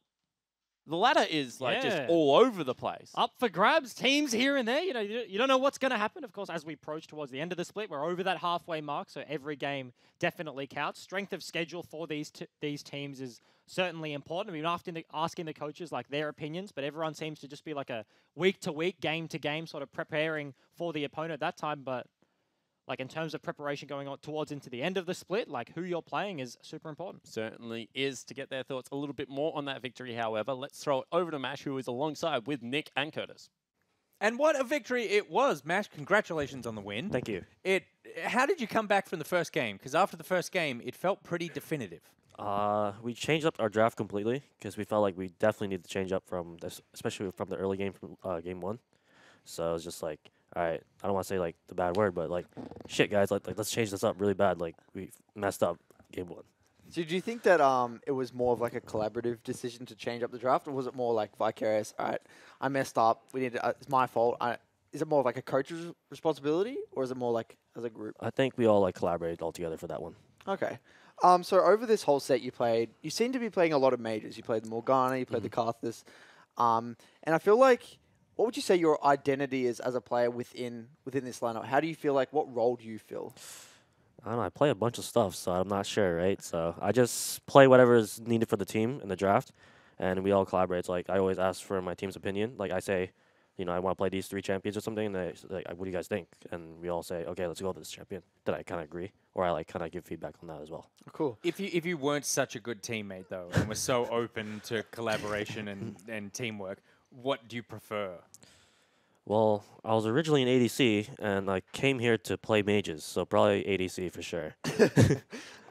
the ladder is like just Yeah. all over the place. Up for grabs, teams here and there. You know, you don't know what's going to happen. Of course, as we approach towards the end of the split, we're over that halfway mark, so every game definitely counts. Strength of schedule for these teams is certainly important. We've been asking the coaches like their opinions, but everyone seems to just be like a week to week, game to game, sort of preparing for the opponent at that time. But like in terms of preparation going on towards into the end of the split, like who you're playing is super important. Certainly is. To get their thoughts a little bit more on that victory, however, let's throw it over to Mash, who is alongside with Nick and Curtis. And what a victory it was, Mash. Congratulations on the win. Thank you. How did you come back from the first game? Because after the first game, it felt pretty definitive. We changed up our draft completely because we felt like we definitely need to change up from this, especially from the early game from game 1. So it was just like, all right, I don't want to say like the bad word, but like, shit, guys, like let's change this up really bad. Like we messed up game 1. So do you think that it was more of like a collaborative decision to change up the draft, or was it more like vicarious? All right, I messed up. We need to, it's my fault. Is it more of like a coach's responsibility, or is it more like as a group? I think we all like collaborated all together for that one. Okay. So over this whole set you seem to be playing a lot of majors. You played the Morgana, you played the Karthus. And I feel like, what would you say your identity is as a player within this lineup? How do you feel like, what role do you fill? I don't know. I play a bunch of stuff, so I'm not sure, right? So I just play whatever is needed for the team in the draft, and we all collaborate. So, like, I always ask for my team's opinion. Like, I say, you know, I want to play these 3 champions or something, and they like, what do you guys think? And we all say, okay, let's go with this champion. Then I kind of agree, or I like kind of give feedback on that as well. Cool. If you weren't such a good teammate, though, and were so open to collaboration and teamwork, what do you prefer? Well, I was originally in ADC, and I came here to play mages, so probably ADC for sure.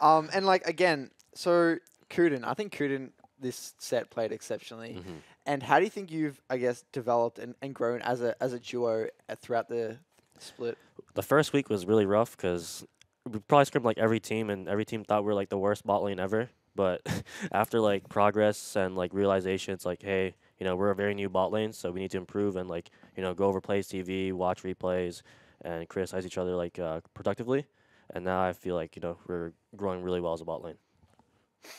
And like, again, so Kuden, I think Kuden this set played exceptionally. And how do you think you've, I guess, developed and grown as a duo throughout the split? The first week was really rough because we probably scrimped like every team, and every team thought we were like the worst bot lane ever. But after like progress and like realization, it's like, hey, you know, we're a very new bot lane, so we need to improve and like, you know, go over plays TV, watch replays, and criticize each other like productively. And now I feel like, you know, we're growing really well as a bot lane.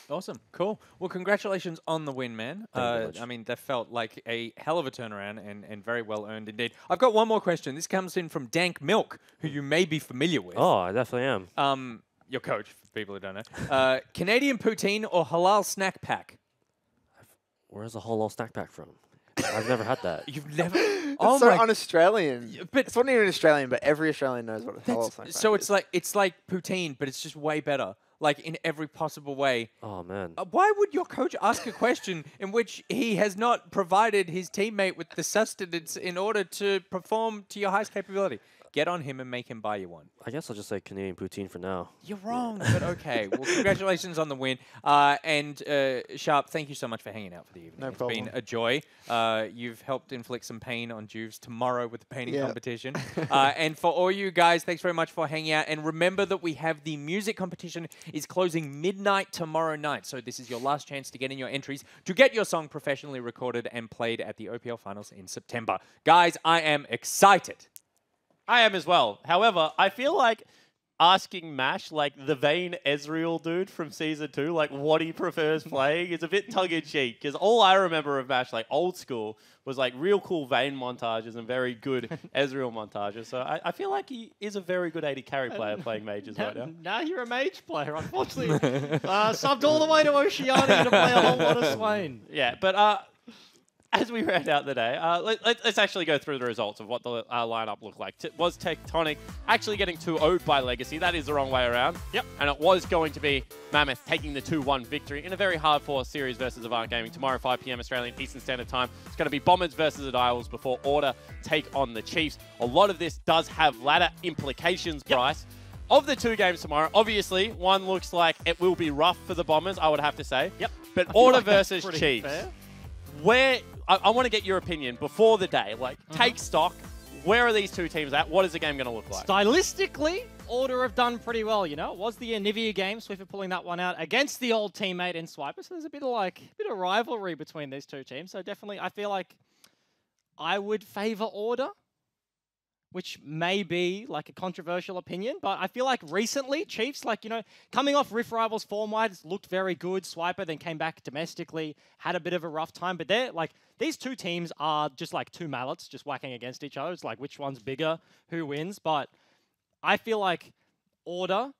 Awesome. Cool. Well, congratulations on the win, man. Thank you very much. I mean, that felt like a hell of a turnaround and very well earned indeed. I've got one more question. This comes in from Dank Milk, who you may be familiar with. Oh, I definitely am. Your coach, for people who don't know. Canadian poutine or halal snack pack? Where's the whole snack pack from? I've never had that. You've never... It's so un-Australian. But it's not even Australian, but every Australian knows what a halal snack so pack is. it's like poutine, but it's just way better. Like in every possible way. Oh, man. Why would your coach ask a question in which he has not provided his teammate with the sustenance in order to perform to your highest capability? Get on him and make him buy you one. I guess I'll just say Canadian poutine for now. You're wrong, but okay. Well, congratulations on the win. And Sharp, thank you so much for hanging out for the evening. No It's problem. been a joy. You've helped inflict some pain on Juves tomorrow with the painting competition. And for all you guys, thanks very much for hanging out. And remember that we have the music competition is closing midnight tomorrow night. So this is your last chance to get in your entries to get your song professionally recorded and played at the OPL Finals in September. Guys, I am excited. I am as well. However, I feel like asking Mash, like the Vayne Ezreal dude from Season 2, like what he prefers playing is a bit tongue-in-cheek. Because all I remember of Mash, like old school, was like real cool Vayne montages and very good Ezreal montages. So I feel like he is a very good AD carry player playing mages right now. Now you're a mage player, unfortunately. Subbed all the way to Oceania to play a whole lot of Swain. Yeah, but as we round out the day, let's actually go through the results of what the lineup looked like. Was Tectonic actually getting 2-0'd by Legacy? That is the wrong way around. Yep. And it was going to be Mammoth taking the 2-1 victory in a very hard-fought series versus Avant Gaming. Tomorrow, 5 p.m. Australian Eastern Standard Time. It's going to be Bombers versus the Dials before Order take on the Chiefs. A lot of this does have ladder implications, Bryce. Of the 2 games tomorrow, obviously, one looks like it will be rough for the Bombers, I would have to say. Yep. But Order like that's versus pretty Chiefs. fair. Where I want to get your opinion before the day. Like, take stock. Where are these 2 teams at? What is the game going to look like? Stylistically, Order have done pretty well, you know. It was the Anivia game, Swiffer pulling that one out against the old teammate in Swiper. So there's a bit of rivalry between these 2 teams. So definitely, I feel like I would favor Order. which may be like a controversial opinion, but I feel like recently Chiefs, like, you know, coming off Rift Rivals form-wise, looked very good. Swiper then came back domestically, had a bit of a rough time, but they're like, these two teams are just like two mallets just whacking against each other. It's like which one's bigger, who wins, but I feel like Order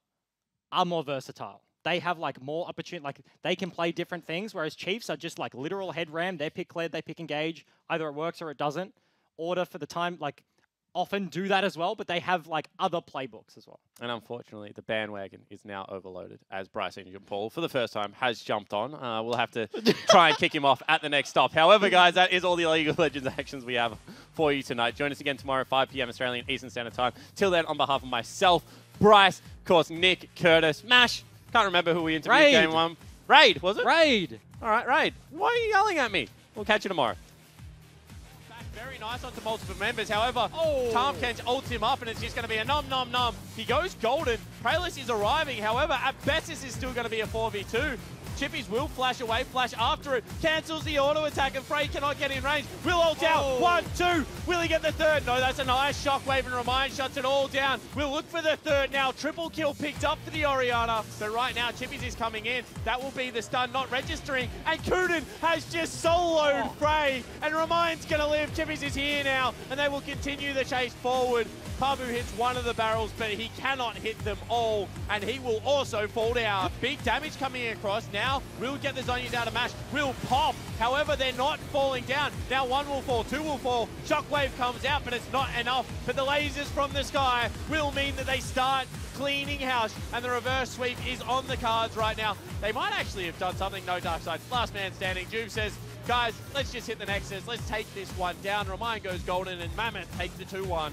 are more versatile. They have like more opportunity, like they can play different things, whereas Chiefs are just like literal head ram. They pick clear, they pick engage. Either it works or it doesn't. Order for the time, like, often do that as well, but they have like other playbooks as well. And unfortunately, the bandwagon is now overloaded as Bryce Engine Paul, for the first time, has jumped on. We'll have to try and kick him off at the next stop. However, guys, that is all the League of Legends actions we have for you tonight. Join us again tomorrow, 5 p.m. Australian Eastern Standard Time. Till then, on behalf of myself, Bryce, of course, Nick, Curtis, Mash, can't remember who we interviewed game one. Raid, was it? Raid. All right, Raid. Why are you yelling at me? We'll catch you tomorrow. Very nice onto multiple members. However, Tom Kent ults him up, and it's just going to be a nom nom nom. He goes golden. Prayless is arriving. However, at best, this is still going to be a 4v2. Chippies will flash away, flash after it, cancels the auto attack, and Frey cannot get in range. Will ult out, 1, 2, will he get the third? No, that's a nice shockwave, and Remind shuts it all down. We'll look for the third now. Triple kill picked up for the Orianna, but right now Chippies is coming in. That will be the stun not registering, and Kuden has just soloed Frey, and Remind's gonna live. Chippies is here now, and they will continue the chase forward. Pabu hits one of the barrels, but he cannot hit them all, and he will also fall down. Big damage coming across. Now, we'll get the Zonyas out of Mash. Will pop. However, they're not falling down. Now, 1 will fall, 2 will fall. Shockwave comes out, but it's not enough. But the lasers from the sky will mean that they start cleaning house, and the reverse sweep is on the cards right now. They might actually have done something. No dark side. Last man standing. Juve says, guys, let's just hit the Nexus. Let's take this one down. Remind goes golden, and Mammoth takes the 2-1.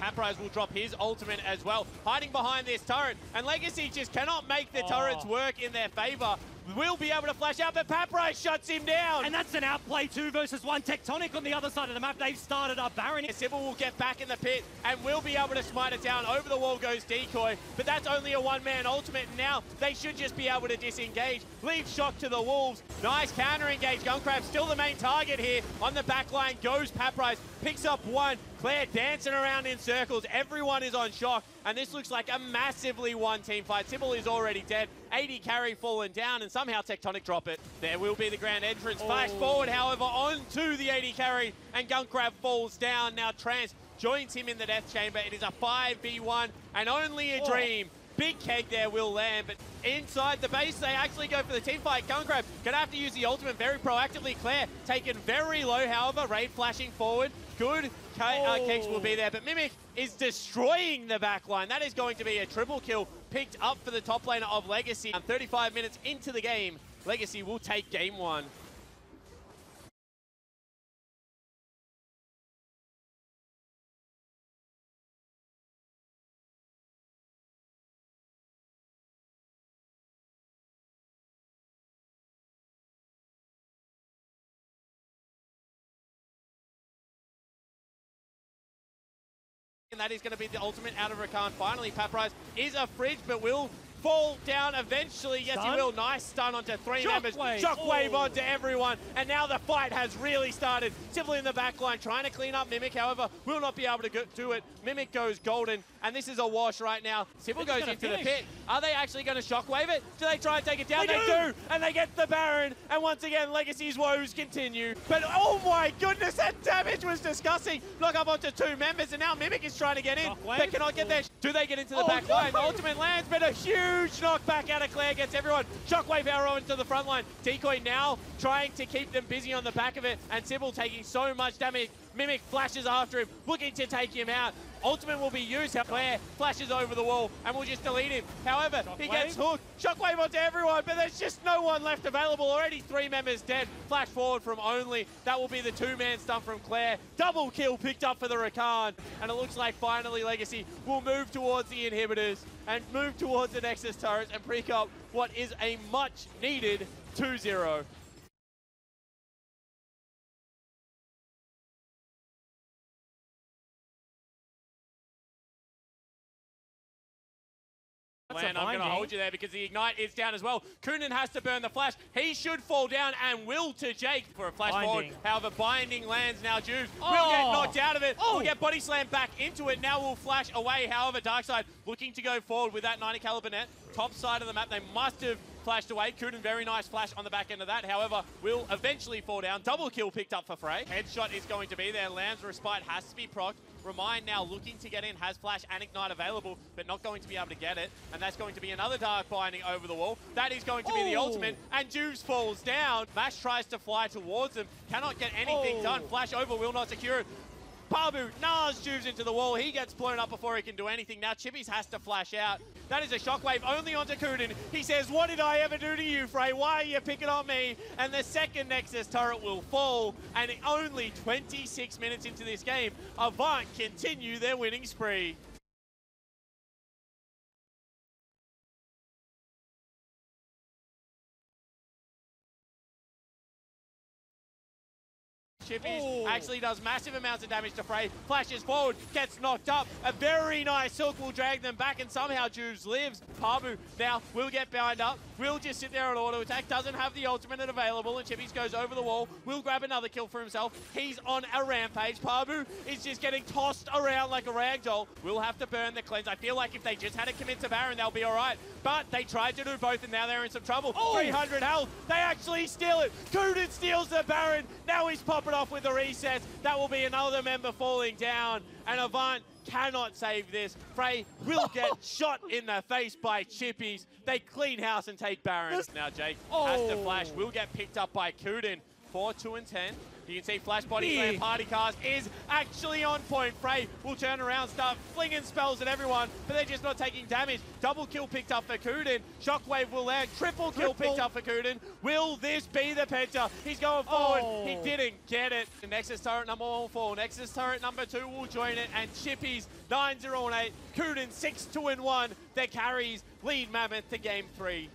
Paprise will drop his ultimate as well, hiding behind this turret. And Legacy just cannot make the turrets work in their favor. Will be able to flash out, but Paprise shuts him down. And that's an outplay 2 versus 1. Tectonic on the other side of the map. They've started up Baron. Sybil will get back in the pit and will be able to smite it down. Over the wall goes Decoy, but that's only a one-man ultimate. Now they should just be able to disengage. Leave Shock to the Wolves. Nice counter engage. Gunkrab still the main target here. On the back line goes Paprise. Picks up one. Claire dancing around in circles. Everyone is on Shock, and this looks like a massively one-team fight. Sybil is already dead. 80 carry fallen down, and somehow Tectonic drop it. There will be the grand entrance. Flash forward, however, onto the 80 carry, and Gunkrab falls down. Now Trance joins him in the death chamber. It is a 5v1, and only a dream. Big keg there will land, but inside the base, they actually go for the team fight. Gunkrab gonna have to use the ultimate very proactively. Claire taken very low, however, Raid flashing forward. Good kegs will be there, but Mimic is destroying the backline. That is going to be a triple kill picked up for the top laner of Legacy. 35 minutes into the game, Legacy will take game 1. And that is going to be the ultimate out of Rakan. Finally, Paprise is a fridge, but will fall down eventually. Yes, he will. Nice stun onto 3 members. Shockwave onto everyone. And now the fight has really started. Sybil in the back line trying to clean up Mimic, however, will not be able to do it. Mimic goes golden, and this is a wash right now. Sybil goes into the pit. Are they actually going to shockwave it? Do they try and take it down? They do! And they get the Baron. And once again, Legacy's woes continue. But oh my goodness, that damage was disgusting. Knock up onto 2 members, and now Mimic is trying to get in. But cannot get there. Do they get into the back line? The ultimate lands, but a huge knockback out of Claire gets everyone. Shockwave arrow into the front line. Decoy now trying to keep them busy on the back of it, and Sybil taking so much damage. Mimic flashes after him, looking to take him out. Ultimate will be used. Claire flashes over the wall and will just delete him. However, he gets hooked. Shockwave onto everyone, but there's just no one left available. Already 3 members dead. Flash forward from Only. That will be the 2-man stun from Claire. Double kill picked up for the Rakan. And it looks like finally Legacy will move towards the inhibitors and move towards the Nexus turrets and pick up what is a much needed 2-0. I'm going to hold you there because the Ignite is down as well. Kunin has to burn the flash. He should fall down and will to Jake for a flash forward. However, Binding lands now. Juve will get knocked out of it. Will get body slammed back into it. Now will flash away. However, Darkside looking to go forward with that 90 caliber net. Top side of the map. They must have flashed away. Kunin, very nice flash on the back end of that. However, will eventually fall down. Double kill picked up for Frey. Headshot is going to be there. Lamb's Respite has to be procced. Remind now looking to get in, has Flash and Ignite available, but not going to be able to get it. And that's going to be another Dark Binding over the wall. That is going to be the ultimate, and Juves falls down. Mash tries to fly towards them, cannot get anything done. Flash over, will not secure it. Pabu nars Juves into the wall. He gets blown up before he can do anything. Now Chippies has to flash out. That is a shockwave only onto Kunin. He says, what did I ever do to you, Frey? Why are you picking on me? And the second Nexus turret will fall. And only 26 minutes into this game, Avant continue their winning spree. Chippies actually does massive amounts of damage to Frey. Flashes forward, gets knocked up. A very nice hook will drag them back, and somehow Juves lives. Pabu now will get bound up. Will just sit there on auto attack. Doesn't have the ultimate available, and Chippies goes over the wall. Will grab another kill for himself. He's on a rampage. Pabu is just getting tossed around like a ragdoll. Will have to burn the cleanse. I feel like if they just had to commit to Baron, they'll be all right. But they tried to do both, and now they're in some trouble. 300 health. They actually steal it. Kunin steals the Baron. Now he's popping off with the reset. That will be another member falling down, and Avant cannot save this. Frey will get shot in the face by Chippies. They clean house and take Baron. Now Jake has to flash. Will get picked up by Kunin. 4, 2, and 10. You can see Flash Body Slam Party Cast is actually on point. Frey will turn around, start flinging spells at everyone, but they're just not taking damage. Double kill picked up for Kuden. Shockwave will land. Triple kill picked up for Kuden. Will this be the Penta? He's going forward. He didn't get it. The Nexus turret number 1 will fall. Nexus turret number 2 will join it. And Chippies 9-0-8. Kuden 6-2-1. Their carries lead Mammoth to game 3.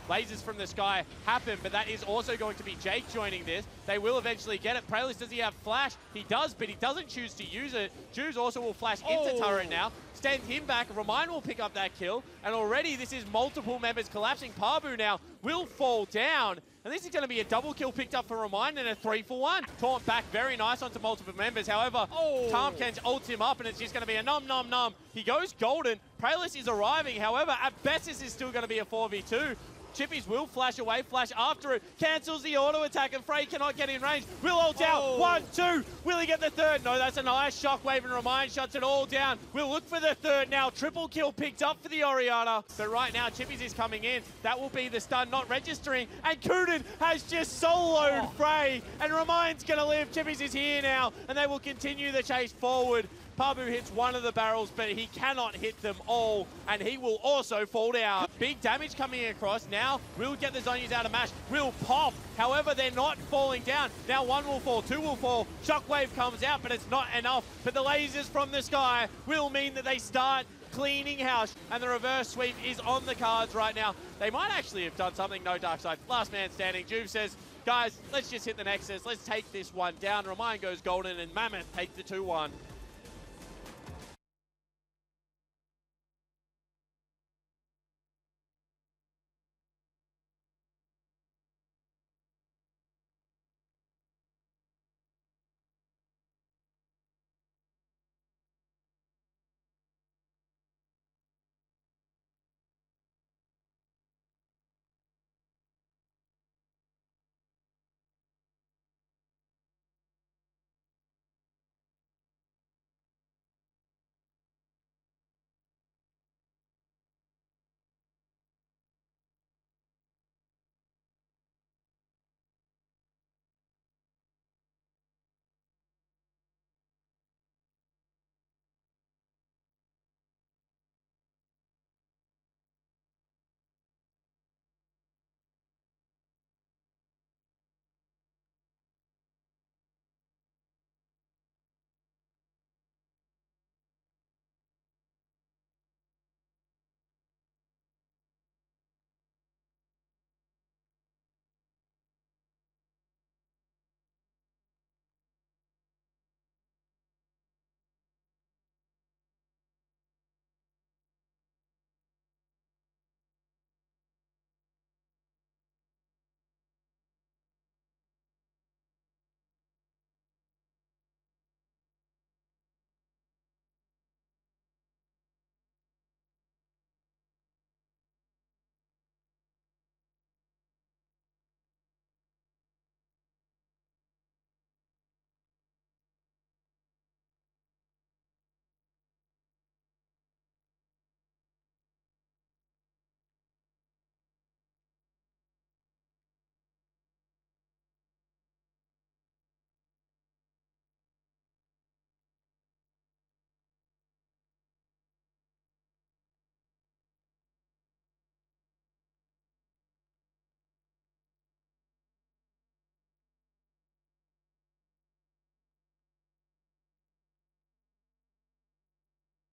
Lasers from the sky happen, but that is also going to be Jake joining this. They will eventually get it. Praelis, does he have flash? He does, but he doesn't choose to use it. Juves also will flash into turret now. Stand him back. Remind will pick up that kill. And already this is multiple members collapsing. Pabu now will fall down. And this is going to be a double kill picked up for Remind and a 3-for-1. Taunt back very nice onto multiple members. However, Tarmkench ults him up and it's just going to be a nom. He goes golden. Praelis is arriving. However, at best this is still going to be a 4v2. Chippies will flash away, flash after it, cancels the auto attack, and Frey cannot get in range. Will ult out, 1, 2, will he get the third? No, that's a nice shockwave, and Remind shuts it all down. We'll look for the third now. Triple kill picked up for the Oriana. But right now, Chippies is coming in. That will be the stun not registering, and Kuden has just soloed Frey, and Remind's gonna live. Chippies is here now, and they will continue the chase forward. Pabu hits one of the barrels, but he cannot hit them all, and he will also fall down. Big damage coming across. Now, we'll get the Zonyas out of mash. Will pop. However, they're not falling down. Now 1 will fall, 2 will fall. Shockwave comes out, but it's not enough. But the lasers from the sky will mean that they start cleaning house, and the reverse sweep is on the cards right now. They might actually have done something. No dark side. Last man standing. Juve says, guys, let's just hit the Nexus. Let's take this one down. Remind goes golden, and Mammoth take the 2-1.